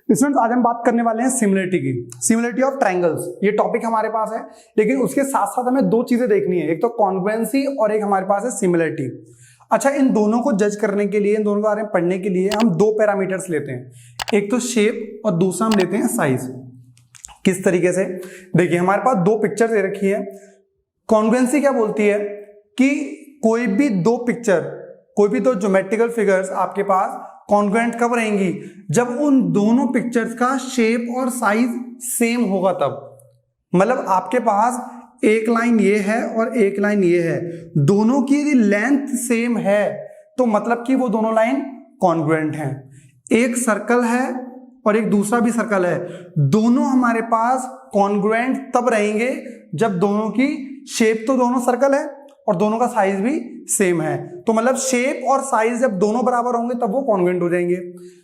Students आज हम बात करने वाले हैं सिमिलरिटी की, सिमिलरिटी ऑफ ट्रायंगल्स। ये टॉपिक हमारे पास है, लेकिन उसके साथ साथ हमें दो चीजें देखनी है, एक तो कॉन्ग्रुएंसी और एक हमारे पास है सिमिलरिटी। अच्छा, इन दोनों को जज करने के लिए, इन दोनों के बारे में पढ़ने के लिए हम दो पैरामीटर्स लेते हैं, एक तो शेप और दूसरा हम लेते हैं साइज। किस तरीके से? देखिए, हमारे पास दो पिक्चर दे रखी है। कॉन्ग्रुएंसी क्या बोलती है कि कोई भी दो पिक्चर, कोई भी दो ज्योमेट्रिकल फिगर्स आपके पास कॉन्ग्रुएंट कब रहेंगी? जब उन दोनों पिक्चर्स का शेप और साइज सेम होगा तब। मतलब आपके पास एक लाइन ये है और एक लाइन ये है, दोनों की यदि लेंथ सेम है तो मतलब कि वो दोनों लाइन कॉन्ग्रुएंट हैं। एक सर्कल है और एक दूसरा भी सर्कल है, दोनों हमारे पास कॉन्ग्रुएंट तब रहेंगे जब दोनों की शेप तो दोनों सर्कल है और दोनों का साइज भी सेम है। तो मतलब शेप और साइज जब दोनों बराबर होंगे तब वो कॉन्ग्रुएंट हो जाएंगे।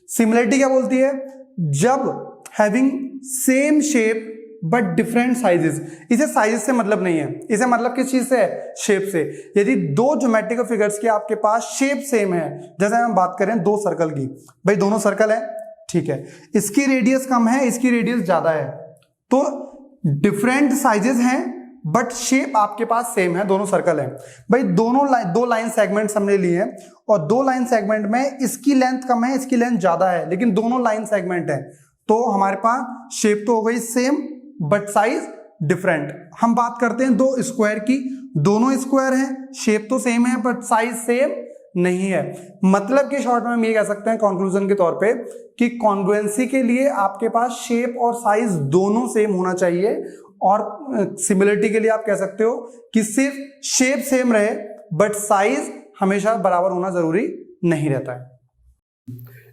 सिमिलरिटी क्या बोलती है? जब having same shape but different sizes. इसे साइजेस से मतलब नहीं है, इसे मतलब किस चीज से है? शेप से। यदि दो ज्योमेट्रिकल फिगर्स की आपके पास शेप सेम है, जैसे हम बात करें दो सर्कल की, भाई दोनों सर्कल है, ठीक है, इसकी रेडियस कम है, इसकी रेडियस ज्यादा है, तो डिफरेंट साइजेस हैं बट शेप आपके पास सेम है, दोनों सर्कल है। भाई दो लाइन सेगमेंट्स हमने लिए हैं और दो लाइन सेगमेंट में इसकी लेंथ कम है, इसकी लेंथ ज्यादा है, लेकिन दोनों लाइन सेगमेंट है, तो हमारे पास शेप तो हो गई सेम बट साइज डिफरेंट। हम बात करते हैं दो स्क्वायर की, दोनों स्क्वायर हैं, शेप तो सेम है बट साइज सेम नहीं है। मतलब कि शॉर्ट में हम ये कह सकते हैं कंक्लूजन के तौर पे कि कॉन्ग्रुएंसी के लिए आपके पास शेप और साइज दोनों सेम होना चाहिए, और सिमिलरिटी के लिए आप कह सकते हो कि सिर्फ शेप सेम रहे बट साइज हमेशा बराबर होना जरूरी नहीं रहता है।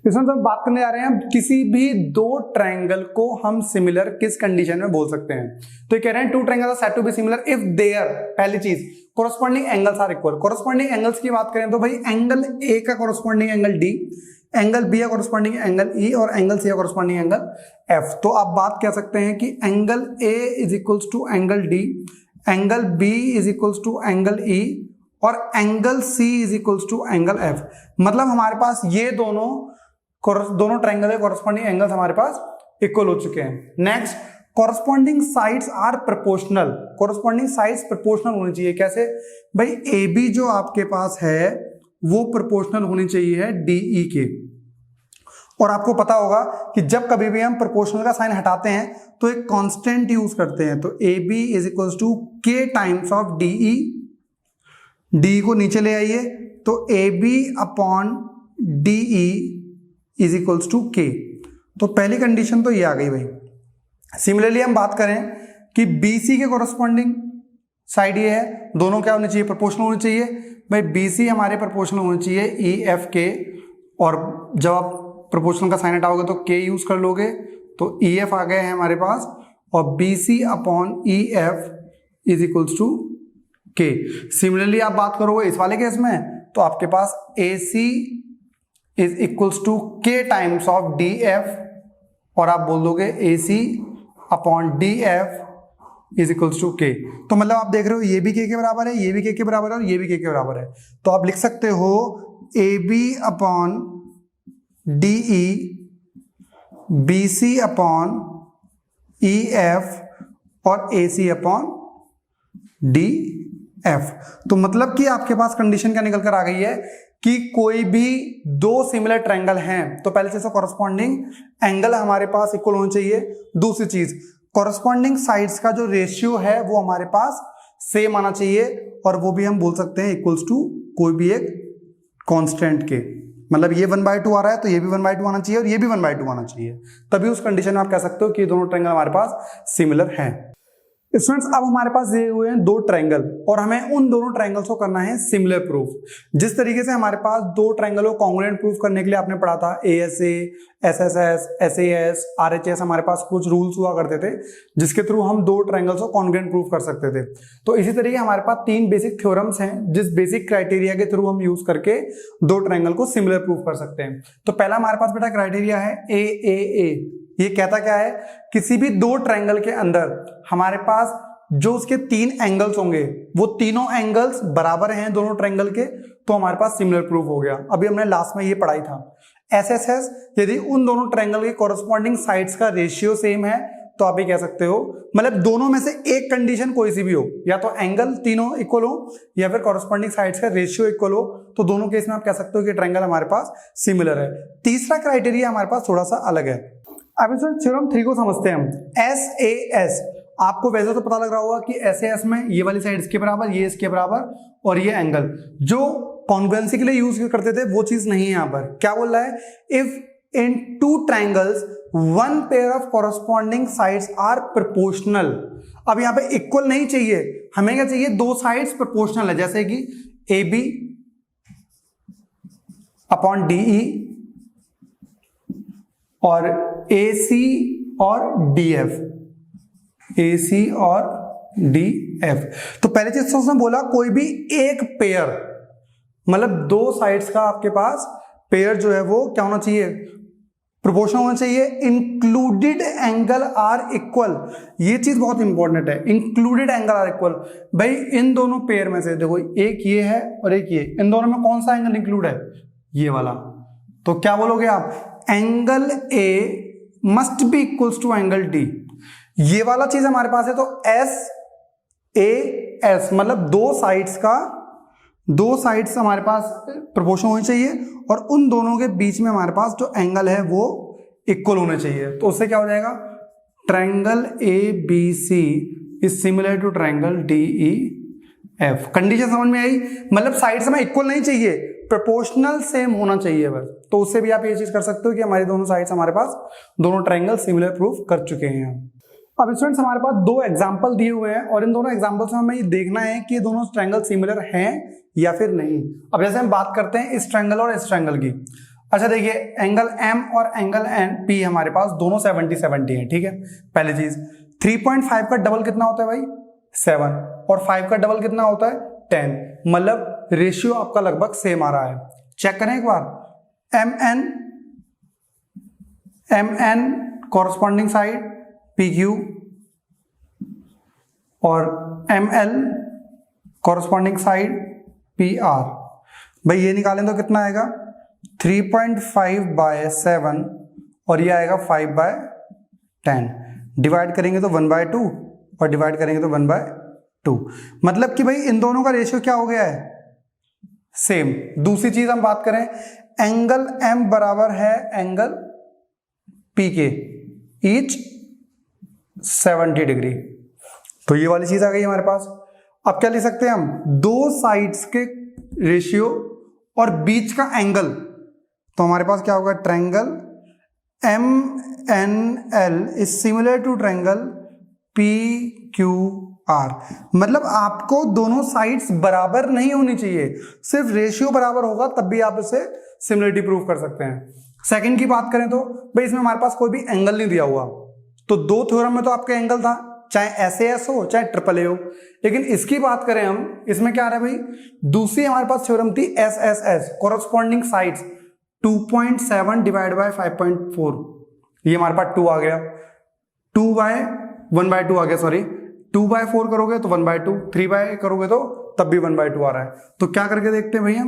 इसमें हम बात करने जा रहे हैं किसी भी दो ट्रायंगल को हम सिमिलर किस कंडीशन में बोल सकते हैं। तो ये कह रहे हैं two triangles are said to be similar if there, पहली चीज, corresponding angles are equal. Corresponding angles की बात करें तो भाई एंगल ए का corresponding angle D, angle B का कोरस्पॉन्डिंग एंगल ई और एंगल सी का कोरस्पॉन्डिंग एंगल एफ। तो आप बात कह सकते हैं कि angle A is equals to angle D, angle B is equals to angle E और angle C is equals to angle F. मतलब हमारे पास ये दोनों ट्रायंगल के कोरस्पॉन्डिंग एंगल्स हमारे पास इक्वल हो चुके हैं। Next, corresponding sides are proportional. Corresponding sides proportional होनी चाहिए। कैसे? भाई ए बी जो आपके पास है वो प्रोपोर्शनल होनी चाहिए डीई के। और आपको पता होगा कि जब कभी भी हम प्रोपोर्शनल का साइन हटाते हैं तो एक कांस्टेंट यूज करते हैं, तो A B is equal to K times of DE. D को नीचे ले आइए तो A B upon DE is equals to K. तो पहली कंडीशन तो ये आ गई भाई। सिमिलरली हम बात करें कि बीसी के कोरस्पॉन्डिंग साइड ये है, दोनों क्या होने चाहिए? प्रोपोर्शनल होने चाहिए। भाई बीसी हमारे प्रोपोर्शनल होने चाहिए ई एफ के, और जब आप प्रोपोर्शनल का साइन हटाओगे तो के यूज कर लोगे, तो ई एफ आ गए हैं हमारे पास, और B C upon E F is equals to K. Similarly आप बात करोगे इस वाले केस में तो आपके पास A C is equals to K times of D F, और आप बोल दोगे A C upon D F is equals to K. तो मतलब आप देख रहे हो ये भी के बराबर है, ये भी के बराबर है और ये भी के बराबर है। तो आप लिख सकते हो A B upon D E, B C upon E F और A C upon D F. तो मतलब कि आपके पास कंडीशन क्या निकल कर आ गई है कि कोई भी दो सिमिलर ट्रायंगल हैं तो पहले से कॉरस्पॉन्डिंग एंगल हमारे पास इक्वल होना चाहिए। दूसरी चीज, कॉरस्पॉन्डिंग साइड्स का जो रेशियो है वो हमारे पास सेम आना चाहिए, और वो भी हम बोल सकते हैं इक्वल्स टू कोई भी एक कांस्टेंट के। मतलब ये 1/2 आ रहा है तो ये भी 1/2 आना चाहिए और ये भी 1/2 आना चाहिए, तभी उस कंडीशन में आप कह सकते हो कि दोनों ट्रायंगल हमारे पास सिमिलर हैं। स्टूडेंट्स, अब हमारे पास दिए हुए हैं दो ट्रायंगल और हमें उन दोनों ट्रायंगल्स को करना है सिमिलर प्रूफ। जिस तरीके से हमारे पास दो ट्रायंगल को कॉन्ग्रुएंट प्रूफ करने के लिए आपने पढ़ा था एएसए, एसएसएस, एसएएस, आरएचएस, हमारे पास कुछ रूल्स हुआ करते थे जिसके थ्रू हम दो ट्रायंगल्स को कॉन्ग्रुएंट प्रूफ कर सकते थे। तो इसी तरीके हमारे पास तीन बेसिक थ्योरम्स हैं जिस बेसिक क्राइटेरिया के थ्रू हम यूज करके दो ट्रायंगल को सिमिलर प्रूफ कर सकते हैं। तो पहला हमारे पास बेटा क्राइटेरिया है ए। ये कहता क्या है? किसी भी दो ट्रायंगल के अंदर हमारे पास जो उसके तीन एंगल्स होंगे वो तीनों एंगल्स बराबर हैं दोनों ट्रायंगल के, तो हमारे पास सिमिलर प्रूफ हो गया। अभी हमने लास्ट में ये पढ़ाई था। एस एस एस, यदि उन दोनों ट्रायंगल के कॉरस्पॉन्डिंग साइड्स का रेशियो सेम है तो आप ये कह सकते हो, मतलब दोनों में से एक कंडीशन कोई सी भी हो, या तो एंगल तीनों इक्वल हो या फिर कॉरस्पॉन्डिंग साइड्स का रेशियो इक्वल हो, तो दोनों केस में आप कह सकते हो कि ट्रायंगल हमारे पास सिमिलर है। तीसरा क्राइटेरिया हमारे पास थोड़ा सा अलग है। अब इस थ्योरम 3 को समझते हैं हम। एस ए एस, आपको वैसे तो पता लग रहा होगा कि एस ए एस में ये वाली साइड इसके बराबर, ये इसके बराबर, और ये एंगल जो कॉन्ग्रुएंसी के लिए यूज करते थे वो चीज नहीं है। यहाँ पर क्या बोल रहा है, if in two triangles one pair of corresponding sides are proportional। अब यहां पे इक्वल नहीं चाहिए, हमें क्या चाहिए, दो साइड्स प्रोपोर्शनल है, जैसे कि AB अपॉन DE और AC और DF, AC और DF। तो पहले चीज तो उसने बोला कोई भी एक पेयर, मतलब दो साइड्स का आपके पास पेयर जो है वो क्या होना चाहिए, प्रोपोर्शनल होना चाहिए। इंक्लूडेड एंगल आर इक्वल, ये चीज बहुत इंपॉर्टेंट है, इंक्लूडेड एंगल आर इक्वल। भाई इन दोनों पेयर में से देखो, एक ये है और एक ये, इन दोनों में कौन सा एंगल इंक्लूड है, ये वाला। तो क्या बोलोगे आप, angle A must be equals to angle D. ये वाला चीज हमारे पास है, तो एस ए एस, मतलब दो साइड्स हमारे पास प्रोपोर्शनल होनी चाहिए और उन दोनों के बीच में हमारे पास जो एंगल है वो इक्वल होने चाहिए। तो उससे क्या हो जाएगा, triangle A B C is similar to triangle D E F. Condition समझ में आई, मतलब साइड्स में इक्वल नहीं चाहिए, प्रोपोर्शनल सेम होना चाहिए बस। तो उससे भी आप ये चीज कर सकते हो कि हमारी दोनों साइड्स हमारे पास दोनों ट्रायंगल सिमिलर प्रूफ कर चुके हैं। अब स्टूडेंट्स हमारे पास दो एग्जांपल दिए हुए हैं और इन दोनों एग्जांपल्स में हमें ये देखना है कि ये दोनों ट्रायंगल सिमिलर हैं या फिर नहीं। अब जैसे हम बात करते हैं इस ट्रायंगल और इस ट्रायंगल की। अच्छा देखिए, एंगल M और एंगल P हमारे पास दोनों 70-70 हैं, ठीक है। पहली चीज 3.5 का डबल कितना होता है भाई, 7, और 5 का डबल कितना होता है, 10, मतलब रेशियो आपका लगभग सेम आ रहा है। चेक करें एक बार, MN कॉरस्पॉन्डिंग साइड PQ और ML कॉरस्पॉन्डिंग साइड PR। भाई ये निकालें तो कितना आएगा, 3.5/7 और ये आएगा 5/10। डिवाइड करेंगे तो 1/2 और डिवाइड करेंगे तो 1/2। मतलब कि भाई इन दोनों का रेशियो क्या हो गया है, सेम। दूसरी चीज हम बात करें, एंगल M बराबर है एंगल P के, ईच 70 डिग्री। तो ये वाली चीज आ गई हमारे पास। अब क्या ले सकते हैं हम, दो साइड्स के रेशियो और बीच का एंगल। तो हमारे पास क्या होगा, triangle MNL is similar to triangle PQR। मतलब आपको दोनों साइड्स बराबर नहीं होनी चाहिए, सिर्फ रेशियो बराबर होगा तब भी आप इसे सिमिलरिटी प्रूव कर सकते हैं। सेकंड की बात करें तो भाई इसमें हमारे पास कोई भी एंगल नहीं दिया हुआ, तो दो थ्योरम में तो आपका एंगल था, चाहे SAS हो चाहे AAA हो। लेकिन इसकी बात करें हम, इसमें क्या आ रहा है भाई, दूसरी हमारे पास थ्योरम थी SSS, corresponding sides 2.7 divide by 5.4। ये हमारे पास 2 आ गया, 1/2 आ गया, सॉरी 2/4 करोगे तो 1/2, 3 करोगे तो तब भी 1/2 आ रहा है। तो क्या करके देखते हैं भैया,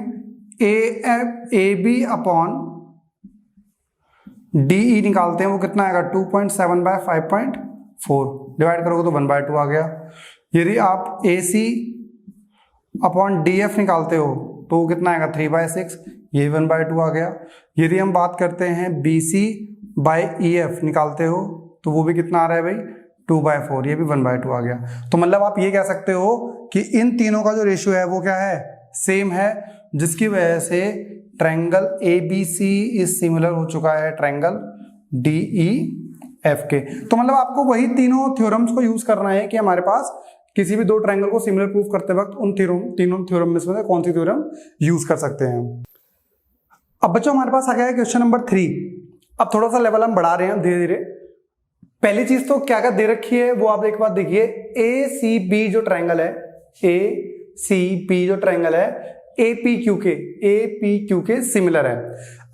AB अपॉन DE निकालते हैं, वो कितना आएगा 2.7/5.4, डिवाइड करोगे तो 1/2 आ गया। यदि आप AC अपॉन DF निकालते हो तो वो कितना आएगा 3/6, ये 1/2 आ गया। यदि हम बात करते हैं BC बाय EF निकालते हो तो वो भी कितना आ रहा है भाई 2/4, ये भी 1/2 आ गया। तो मतलब आप ये कह सकते हो कि इन तीनों का जो रेशियो है वो क्या है, सेम है, जिसकी वजह से ट्रायंगल ABC इज सिमिलर हो चुका है ट्रायंगल DEF के। तो मतलब आपको वही तीनों थ्योरम्स को यूज करना है कि हमारे पास किसी भी दो ट्रायंगल को सिमिलर प्रूफ करते वक्त उन तीनों थ्योरम में से कौन सी थ्योरम यूज कर सकते हैं। अब बच्चों हमारे पास आ गया है क्वेश्चन नंबर 3। अब थोड़ा सा लेवल हम बढ़ा रहे हैं धीरे धीरे। पहली चीज तो क्या क्या दे रखी है वो आप एक बार देखिए, ACB जो ट्रायंगल है, ACB जो ट्रायंगल है APQ के सिमिलर है।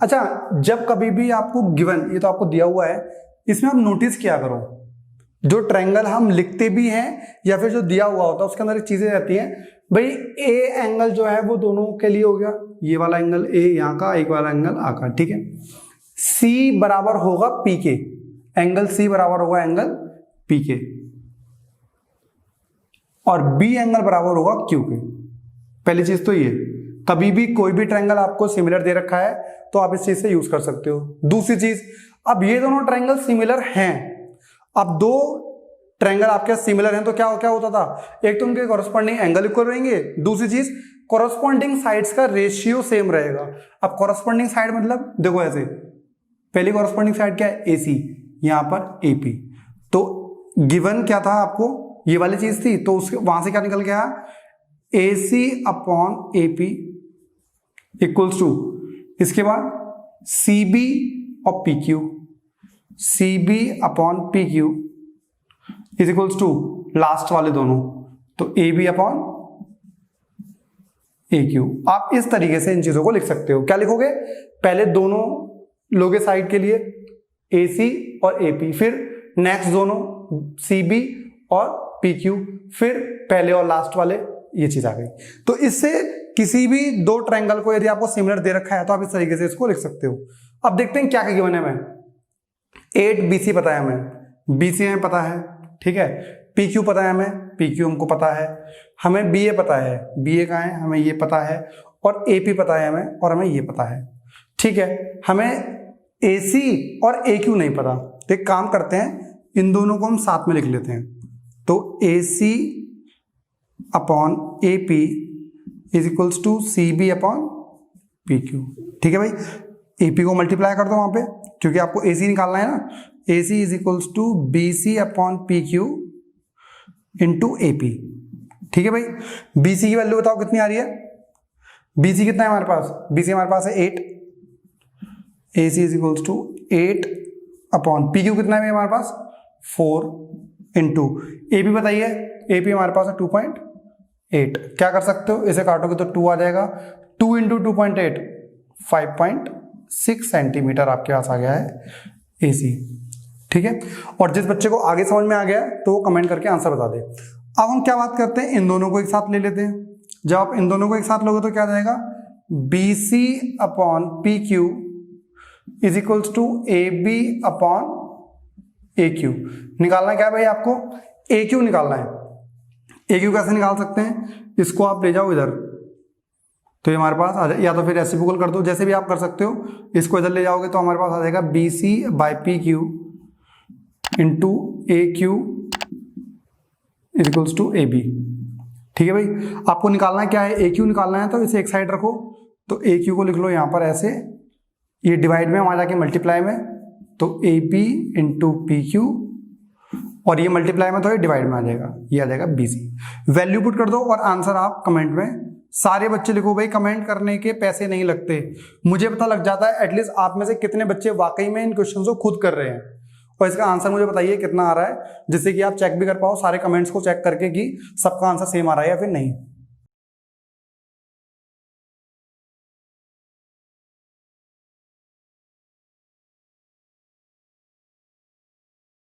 अच्छा, जब कभी भी आपको गिवन, ये तो आपको दिया हुआ है, इसमें आप नोटिस किया करो, जो ट्रायंगल हम लिखते भी हैं या फिर जो दिया हुआ होता है उसके अंदर एक चीजें रहती हैं, भाई ए एंगल जो है वो दोनों के लिए हो गया, ये वाला एंगल ए यहाँ का, एक वाला एंगल आ का, ठीक है। सी बराबर होगा पी के, एंगल सी बराबर होगा एंगल पी के, और बी एंगल बराबर होगा क्यू के। पहली चीज तो ये, कभी भी कोई भी ट्रायंगल आपको सिमिलर दे रखा है तो आप इस चीज से यूज कर सकते हो। दूसरी चीज, अब ये दोनों ट्रायंगल सिमिलर हैं, अब दो ट्रायंगल आपके सिमिलर हैं तो क्या होता था, एक तो उनके कॉरेस्पॉन्डिंग एंगल इक्वल रहेंगे, दूसरी चीज कॉरेस्पॉन्डिंग साइड्स का रेशियो सेम रहेगा। अब कॉरेस्पॉन्डिंग साइड मतलब देखो ऐसे, पहली कॉरेस्पॉन्डिंग साइड क्या है, AC, यहां पर AP। तो गिवन क्या था आपको, ये वाली चीज थी, तो उसके वहां से क्या निकल गया, AC upon AP equals to, इसके बाद CB और PQ, CB upon PQ is equals to last वाले दोनों, तो AB अपॉन AQ। आप इस तरीके से इन चीजों को लिख सकते हो। क्या लिखोगे, पहले दोनों लोगे साइड के लिए AC और AP, फिर नेक्स्ट दोनों CB और PQ, फिर पहले और लास्ट वाले, ये चीज आ गई। तो इससे किसी भी दो ट्रायंगल को यदि आपको सिमिलर दे रखा है तो आप इस तरीके से इसको लिख सकते हो। अब देखते हैं क्या क्या गिवन है। हमें 8BC पता है, हमें BC हमें पता है, ठीक है। PQ पता है हमें, PQ हमको पता है, हमें BA पता है, BA कहाँ है, हमें ये पता है, और AP पता है हमें, और हमें ये पता है, ठीक है। हमें AC और AQ नहीं पता, तो एक काम करते हैं, इन दोनों को हम साथ में लिख लेते हैं। तो AC upon AP is equals to CB upon PQ, ठीक है भाई। AP को मल्टीप्लाई कर दो वहां पे, क्योंकि आपको AC निकालना है ना। AC is equals to BC upon PQ into AP, ठीक है भाई। BC की वैल्यू बताओ कितनी आ रही है, BC कितना है हमारे पास, BC हमारे पास है 8, AC is equals to 8 upon PQ कितना है हमारे पास 4 इंटू AP बताइए, AP हमारे पास है 2.8। क्या कर सकते हो, इसे काटोगे तो 2 आ जाएगा, 2 इंटू 2.8 5.6 सेंटीमीटर आपके पास आ गया है AC, ठीक है। और जिस बच्चे को आगे समझ में आ गया तो वो कमेंट करके आंसर बता दे। अब हम क्या बात करते हैं, इन दोनों को एक साथ ले लेते हैं। जब आप इन दोनों को एक साथ लोगे तो क्या आ जाएगा, BC upon PQ is equals to AB upon AQ। निकालना क्या है भाई आपको, AQ निकालना है। AQ कैसे निकाल सकते हैं, इसको आप ले जाओ इधर, तो ये हमारे पास आ जाए, या तो फिर रेसिप्रोकल कर दो, जैसे भी आप कर सकते हो। इसको इधर ले जाओगे तो हमारे पास आ जाएगा BC by PQ into AQ is equals to AB, ठीक है भाई। आपको निकालना है क्या है, AQ निकालना है, तो इसे एक साइड रखो, तो AQ को लिख लो यहाँ पर ऐसे, ये डिवाइड में हमारा जाके मल्टीप्लाई में, तो AB इंटू PQ, और ये मल्टीप्लाई में तो ये डिवाइड में आ जाएगा, ये आ जाएगा BC। वैल्यू पुट कर दो और आंसर आप कमेंट में सारे बच्चे लिखो भाई। कमेंट करने के पैसे नहीं लगते, मुझे पता लग जाता है एटलीस्ट आप में से कितने बच्चे वाकई में इन क्वेश्चन को खुद कर रहे हैं, और इसका आंसर मुझे बताइए कितना आ रहा है, जिससे कि आप चेक भी कर पाओ सारे कमेंट्स को चेक करके कि सबका आंसर सेम आ रहा है या फिर नहीं।